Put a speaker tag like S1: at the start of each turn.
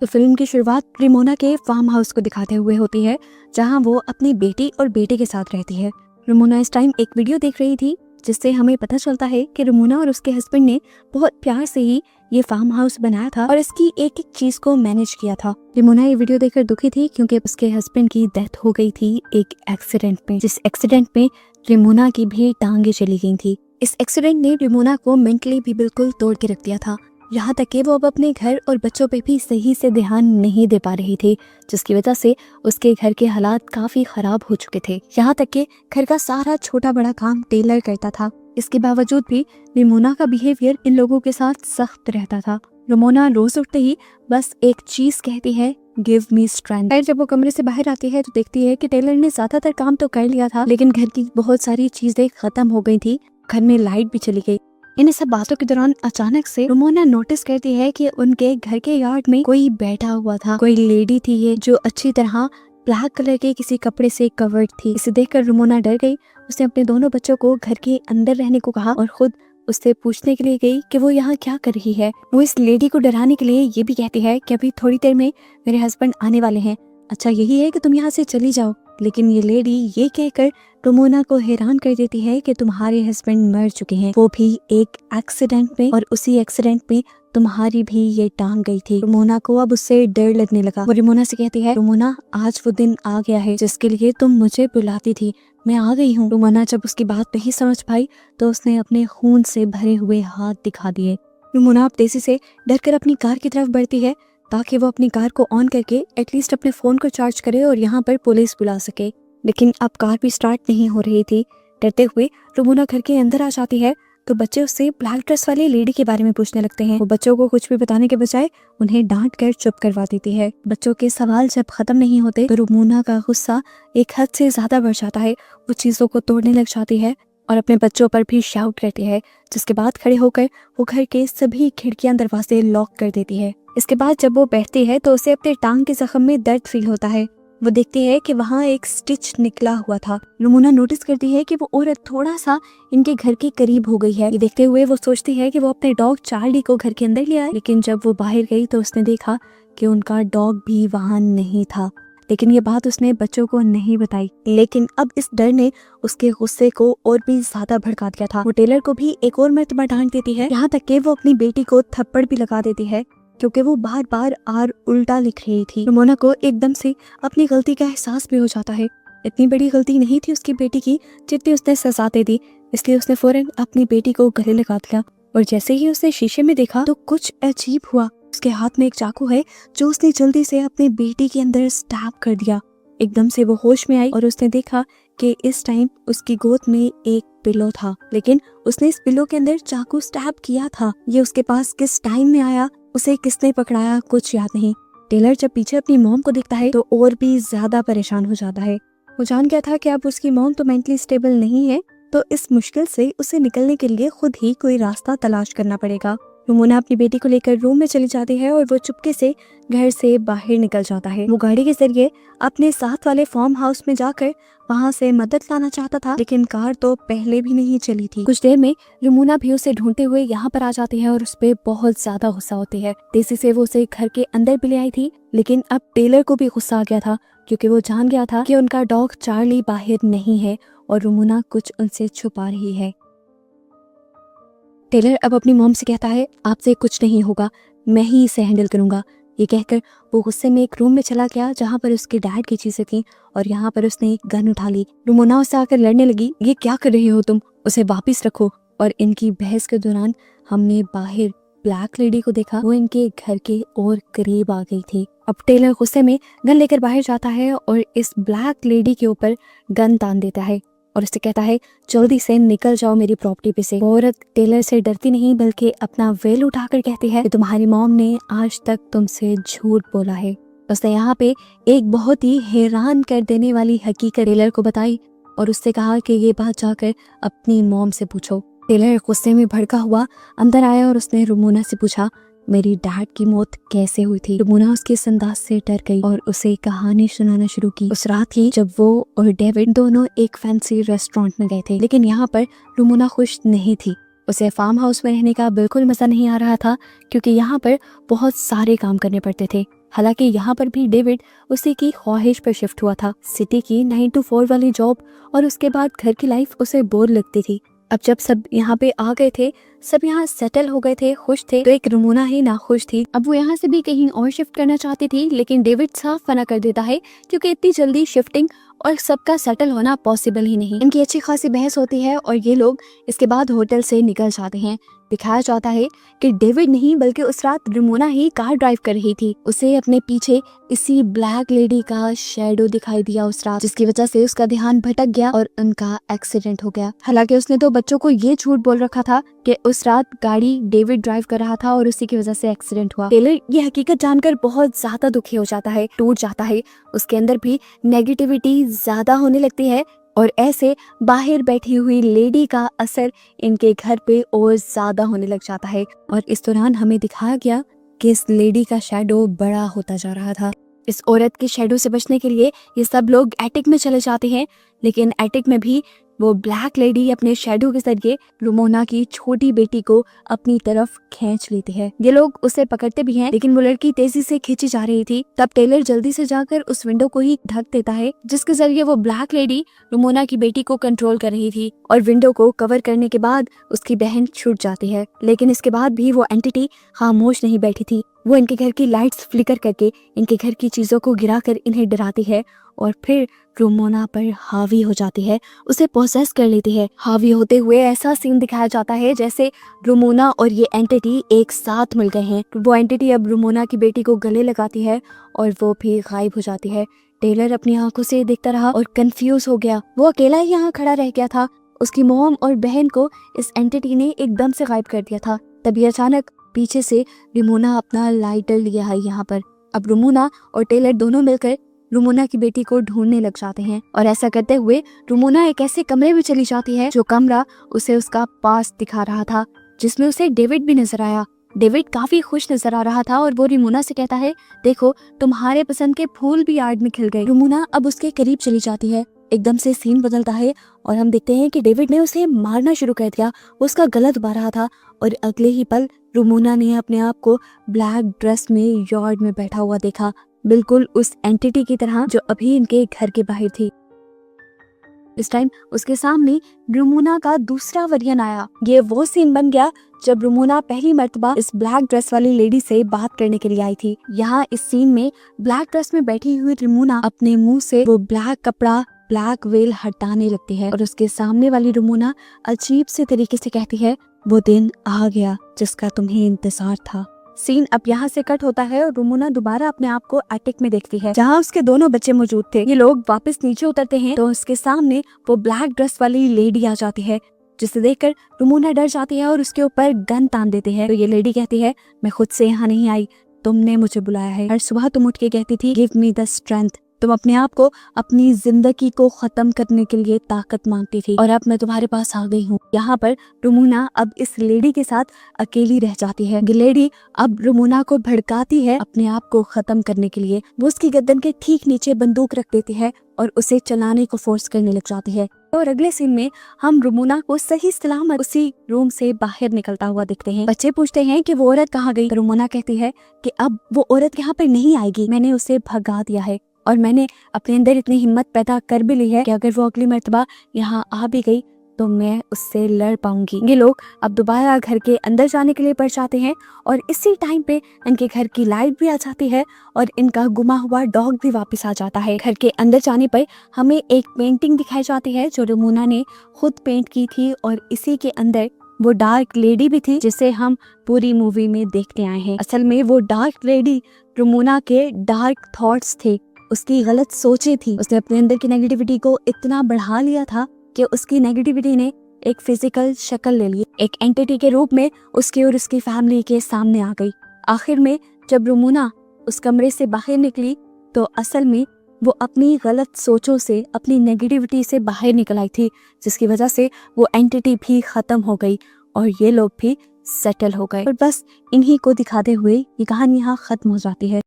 S1: तो फिल्म की शुरुआत रेमोना के फार्म हाउस को दिखाते हुए होती है, जहां वो अपनी बेटी और बेटे के साथ रहती है। रेमोना इस टाइम एक वीडियो देख रही थी, जिससे हमें पता चलता है कि रेमोना और उसके हस्बैंड ने बहुत प्यार से ही ये फार्म हाउस बनाया था और इसकी एक एक चीज को मैनेज किया था। रेमोना ये वीडियो देखकर दुखी थी, क्योंकि उसके हस्बैंड की डेथ हो गई थी एक एक्सीडेंट में, जिस एक्सीडेंट में रेमोना की भी टांगे चली गई थी। इस एक्सीडेंट ने रेमोना को मेंटली भी बिल्कुल तोड़ के रख दिया था, यहाँ तक कि वो अब अपने घर और बच्चों पे भी सही से ध्यान नहीं दे पा रही थी, जिसकी वजह से उसके घर के हालात काफी खराब हो चुके थे। यहाँ तक कि घर का सारा छोटा बड़ा काम टेलर करता था। इसके बावजूद भी रेमोना का बिहेवियर इन लोगों के साथ सख्त रहता था। रेमोना रोज उठते ही बस एक चीज कहती है, गिव मी स्ट्रेंथ। फिर जब वो कमरे से बाहर आती है तो देखती है कि टेलर ने ज्यादातर काम तो कर लिया था, लेकिन घर की बहुत सारी चीजें खत्म हो गई थी। घर में लाइट भी चली गई। इन सब बातों के दौरान अचानक से रेमोना नोटिस करती है कि उनके घर के यार्ड में कोई बैठा हुआ था। कोई लेडी थी ये, जो अच्छी तरह ब्लैक कलर के किसी कपड़े से कवर्ड थी। इसे देखकर रेमोना डर गई। उसने अपने दोनों बच्चों को घर के अंदर रहने को कहा और खुद उससे पूछने के लिए गई कि वो यहाँ क्या कर रही है। वो इस लेडी को डराने के लिए ये भी कहती है कि अभी थोड़ी देर में मेरे हस्बैंड आने वाले हैं, अच्छा यही है कि तुम यहाँ से चली जाओ। लेकिन ये लेडी ये कहकर रेमोना को हैरान कर देती है कि तुम्हारे हस्बैंड मर चुके हैं, वो भी एक एक्सीडेंट में, और उसी एक्सीडेंट में तुम्हारी भी ये टांग गई थी। रेमोना को अब उससे डर लगने लगा। वो रेमोना से कहती है, रेमोना आज वो दिन आ गया है जिसके लिए तुम मुझे बुलाती थी, मैं आ गई हूँ। रेमोना जब उसकी बात नहीं समझ पाई तो उसने अपने खून से भरे हुए हाथ दिखा दिए। रेमोना अब तेजी से डर कर अपनी कार की तरफ बढ़ती है, ताकि वो अपनी कार को ऑन करके एटलीस्ट अपने फोन को चार्ज करे और यहाँ पर पुलिस बुला सके। लेकिन अब कार भी स्टार्ट नहीं हो रही थी। डरते हुए रेमोना घर के अंदर आ जाती है तो बच्चे उससे ब्लैक ड्रेस वाली लेडी के बारे में पूछने लगते हैं। वो बच्चों को कुछ भी बताने के बजाय उन्हें डांट कर चुप करवा देती है। बच्चों के सवाल जब खत्म नहीं होते तो रेमोना का गुस्सा एक हद से ज्यादा बढ़ जाता है। वो चीजों को तोड़ने लग जाती है और अपने बच्चों पर भी शाउट करती है, जिसके बाद खड़े होकर वो घर के सभी खिड़कियां दरवाजे लॉक कर देती है। इसके बाद जब वो बैठती है तो उसे अपने टांग के जख्म में दर्द फील होता है। वो देखती है कि वहाँ एक स्टिच निकला हुआ था। रेमोना नोटिस करती है कि वो औरत थोड़ा सा इनके घर के करीब हो गई है। ये देखते हुए वो सोचती है कि वो अपने डॉग चार्ली को घर के अंदर ले आए, लेकिन जब वो बाहर गई तो उसने देखा कि उनका डॉग भी वहाँ नहीं था। लेकिन ये बात उसने बच्चों को नहीं बताई। लेकिन अब इस डर ने उसके गुस्से को और भी ज्यादा भड़का दिया था। वो टेलर को भी एक और मर्तबा डांट देती है, यहाँ तक कि वो अपनी बेटी को थप्पड़ भी लगा देती है, क्योंकि वो बार बार आर उल्टा लिख रही थी। रेमोना को एकदम से अपनी गलती का एहसास भी हो जाता है। इतनी बड़ी गलती नहीं थी उसकी बेटी की जितनी उसने सजा दे दी, इसलिए उसने फौरन अपनी बेटी को गले लगा दिया। और जैसे ही उसने शीशे में देखा तो कुछ अजीब हुआ। उसके हाथ में एक चाकू है जो उसने जल्दी से अपनी बेटी के अंदर स्टैब कर दिया। एकदम से वो होश में आई और उसने देखा कि इस टाइम उसकी गोद में एक पिलो था, लेकिन उसने इस पिलो के अंदर चाकू स्टैब किया था। ये उसके पास किस टाइम में आया, उसे किसने पकड़ाया, कुछ याद नहीं। टेलर जब पीछे अपनी मॉम को देखता है तो और भी ज्यादा परेशान हो जाता है। वो जान गया था कि अब उसकी मॉम तो मेंटली स्टेबल नहीं है, तो इस मुश्किल से उसे निकलने के लिए खुद ही कोई रास्ता तलाश करना पड़ेगा। रेमोना अपनी बेटी को लेकर रूम में चली जाती है और वो चुपके से घर से बाहर निकल जाता है। वो गाड़ी के जरिए अपने साथ वाले फार्म हाउस में जाकर वहाँ से मदद लाना चाहता था, लेकिन कार तो पहले भी नहीं चली थी। कुछ देर में रेमोना भी उसे ढूंढते हुए यहाँ पर आ जाती है और उस पर बहुत ज्यादा गुस्सा होती है। तेजी से वो उसे घर के अंदर भी ले आई थी, लेकिन अब टेलर को भी गुस्सा आ गया था, क्योंकि वो जान गया था कि उनका डॉग चार्ली बाहर नहीं है और रेमोना कुछ उनसे छुपा रही है। टेलर अब अपनी मॉम से कहता है, आपसे कुछ नहीं होगा, मैं ही इसे हैंडल करूंगा। ये कहकर वो गुस्से में एक रूम में चला गया जहाँ पर उसके डैड की चीजें थी और यहाँ पर उसने एक गन उठा ली। रेमोना उससे आकर लड़ने लगी, ये क्या कर रही हो तुम, उसे वापिस रखो। और इनकी बहस के दौरान हमने बाहर ब्लैक लेडी को देखा, वो इनके घर के और करीब आ गई थी। अब टेलर गुस्से में गन लेकर बाहर जाता है और इस ब्लैक लेडी के ऊपर गन तान देता है और उससे कहता है, जल्दी से निकल जाओ मेरी प्रॉपर्टी पे से। औरत टेलर से डरती नहीं बल्कि अपना वेल उठाकर कहती है कि तुम्हारी मॉम ने आज तक तुमसे झूठ बोला है। उसने यहाँ पे एक बहुत ही हैरान कर देने वाली हकीकत टेलर को बताई और उससे कहा कि ये बात जाकर अपनी मॉम से पूछो। टेलर गुस्से में भड़का हुआ अंदर आया और उसने रेमोना से पूछा, मेरी डैड की मौत कैसे हुई थी। रेमोना उसके इस अंदाज से डर गई और उसे कहानी सुनाना शुरू की। उस रात ही जब वो और डेविड दोनों एक फैंसी रेस्टोरेंट में गए थे, लेकिन यहाँ पर रेमोना खुश नहीं थी। उसे फार्म हाउस में रहने का बिल्कुल मज़ा नहीं आ रहा था, क्योंकि यहाँ पर बहुत सारे काम करने पड़ते थे। हालांकि यहाँ पर भी डेविड उसी की ख्वाहिश पर शिफ्ट हुआ था। सिटी की 9 to 4 वाली जॉब और उसके बाद घर की लाइफ उसे बोर लगती थी। अब जब सब यहाँ पे आ गए थे, सब यहाँ सेटल हो गए थे, खुश थे, तो एक रमोना ही नाखुश थी। अब वो यहाँ से भी कहीं और शिफ्ट करना चाहती थी, लेकिन डेविड साफ मना कर देता है, क्योंकि इतनी जल्दी शिफ्टिंग और सबका सेटल होना पॉसिबल ही नहीं। इनकी अच्छी खासी बहस होती है और ये लोग इसके बाद होटल से निकल जाते हैं। दिखाया जाता है कि डेविड नहीं बल्कि उस रात रमोना ही कार ड्राइव कर रही थी। उसे अपने पीछे इसी ब्लैक लेडी का शैडो दिखाई दिया उस रात, जिसकी वजह से उसका ध्यान भटक गया और उनका एक्सीडेंट हो गया। हालांकि उसने तो बच्चों को ये झूठ बोल रखा था कि उस रात गाड़ी डेविड ड्राइव कर रहा था और उसी की वजह से एक्सीडेंट हुआ। टेलर ये हकीकत जानकर बहुत ज्यादा दुखी हो जाता है, टूट जाता है। उसके अंदर भी नेगेटिविटी ज्यादा होने लगती है और ऐसे बाहर बैठी हुई लेडी का असर इनके घर पे और ज्यादा होने लग जाता है। और इस दौरान हमें दिखाया गया कि इस लेडी का शैडो बड़ा होता जा रहा था। इस औरत के शैडो से बचने के लिए ये सब लोग एटिक में चले जाते हैं, लेकिन एटिक में भी वो ब्लैक लेडी अपने शैडो के जरिए रमोना की छोटी बेटी को अपनी तरफ खींच लेती है। ये लोग उसे पकड़ते भी हैं, लेकिन वो लड़की तेजी से खींची जा रही थी। तब टेलर जल्दी से जाकर उस विंडो को ही ढक देता है, जिसके जरिए वो ब्लैक लेडी रमोना की बेटी को कंट्रोल कर रही थी। और विंडो को कवर करने के बाद उसकी बहन छूट जाती है, लेकिन इसके बाद भी वो एंटिटी खामोश नहीं बैठी थी। वो इनके घर की लाइट्स फ्लिकर करके इनके घर की चीजों को गिराकर इन्हें डराती है और फिर रमोना पर हावी हो जाती है, उसे पोसेस कर लेती है। हावी होते हुए ऐसा सीन दिखाया जाता है जैसे रमोना और ये एंटिटी एक साथ मिल गए हैं। वो एंटिटी अब रमोना की बेटी को गले लगाती है और वो भी गायब हो जाती है। टेलर अपनी आंखों से देखता रहा और कंफ्यूज हो गया। वो अकेला ही यहाँ खड़ा रह गया था। उसकी मॉम और बहन को इस एंटिटी ने एकदम से गायब कर दिया था। तभी अचानक पीछे से रमोना अपना लाइटर लिया है यहाँ पर। अब रमोना और टेलर दोनों मिलकर रमोना की बेटी को ढूंढने लग जाते हैं और ऐसा करते हुए रमोना एक ऐसे कमरे में चली जाती है जो कमरा उसे उसका पास्ट दिखा रहा था, जिसमें उसे डेविड भी नजर आया। डेविड काफी खुश नजर आ रहा था और वो रमोना से कहता है, देखो तुम्हारे पसंद के फूल भी यार्ड में खिल गए। रमोना अब उसके करीब चली जाती है। एकदम से सीन बदलता है और हम देखते हैं कि डेविड ने उसे मारना शुरू कर दिया। वो उसका गला दबा रहा था और अगले ही पल रमोना ने अपने आप को ब्लैक ड्रेस में यार्ड में बैठा हुआ देखा, बिल्कुल उस एंटिटी की तरह जो अभी इनके घर के बाहर थी। इस टाइम उसके सामने रमोना का दूसरा वर्जन आया। ये वो सीन बन गया जब रमोना पहली मर्तबा इस ब्लैक ड्रेस वाली लेडी से बात करने के लिए आई थी। यहाँ इस सीन में ब्लैक ड्रेस में बैठी हुई रमोना अपने मुंह से वो ब्लैक कपड़ा, ब्लैक वेल हटाने लगती है और उसके सामने वाली रमोना अजीब से तरीके से कहती है, वो दिन आ गया जिसका तुम्हें इंतजार था। सीन अब यहाँ से कट होता है और रमोना दोबारा अपने आप को एटिक में देखती है, जहाँ उसके दोनों बच्चे मौजूद थे। ये लोग वापस नीचे उतरते हैं तो उसके सामने वो ब्लैक ड्रेस वाली लेडी आ जाती है, जिसे देखकर रमोना डर जाती है और उसके ऊपर गन तान देते हैं। तो ये लेडी कहती है, मैं खुद से यहाँ नहीं आई, तुमने मुझे बुलाया है। हर सुबह तुम उठ के कहती थी, गिव मी द स्ट्रेंथ। तुम अपने आप को अपनी जिंदगी को खत्म करने के लिए ताकत मांगती थी और अब मैं तुम्हारे पास आ गई हूँ। यहाँ पर रमोना अब इस लेडी के साथ अकेली रह जाती है। ये लेडी अब रमोना को भड़काती है अपने आप को खत्म करने के लिए। वो उसकी गर्दन के ठीक नीचे बंदूक रख देती है और उसे चलाने को फोर्स करने लग जाती है। और अगले सीन में हम रमोना को सही सलामत उसी रूम से बाहर निकलता हुआ दिखते हैं। बच्चे पूछते हैं कि वो औरत कहाँ गई। रमोना कहती है कि अब वो औरत यहाँ पर नहीं आएगी, मैंने उसे भगा दिया है और मैंने अपने अंदर इतनी हिम्मत पैदा कर भी ली है कि अगर वो अगली मर्तबा यहाँ आ भी गई तो मैं उससे लड़ पाऊंगी। ये लोग अब दोबारा घर के अंदर जाने के लिए पड़ जाते हैं और इसी टाइम पे इनके घर की लाइट भी आ जाती है और इनका गुमा हुआ डॉग भी वापस आ जाता है। घर के अंदर जाने पर हमें एक पेंटिंग दिखाई जाती है जो रमोना ने खुद पेंट की थी और इसी के अंदर वो डार्क लेडी भी थी जिसे हम पूरी मूवी में देखते आए हैं। असल में वो डार्क लेडी रमोना के डार्क थॉट्स थे, उसकी गलत सोचें थी। उसने अपने अंदर की नेगेटिविटी को इतना बढ़ा लिया था कि उसकी नेगेटिविटी ने एक फिजिकल शक्ल ले ली, एक एंटिटी के रूप में उसके और उसकी फैमिली के सामने आ गई। आखिर में जब रमोना उस कमरे से बाहर निकली तो असल में वो अपनी गलत सोचों से, अपनी नेगेटिविटी से बाहर निकल आई थी, जिसकी वजह से वो एंटिटी भी खत्म हो गई और ये लोग भी सेटल हो गए। और बस इन्हीं को दिखाते हुए ये कहानी यहाँ खत्म हो जाती है।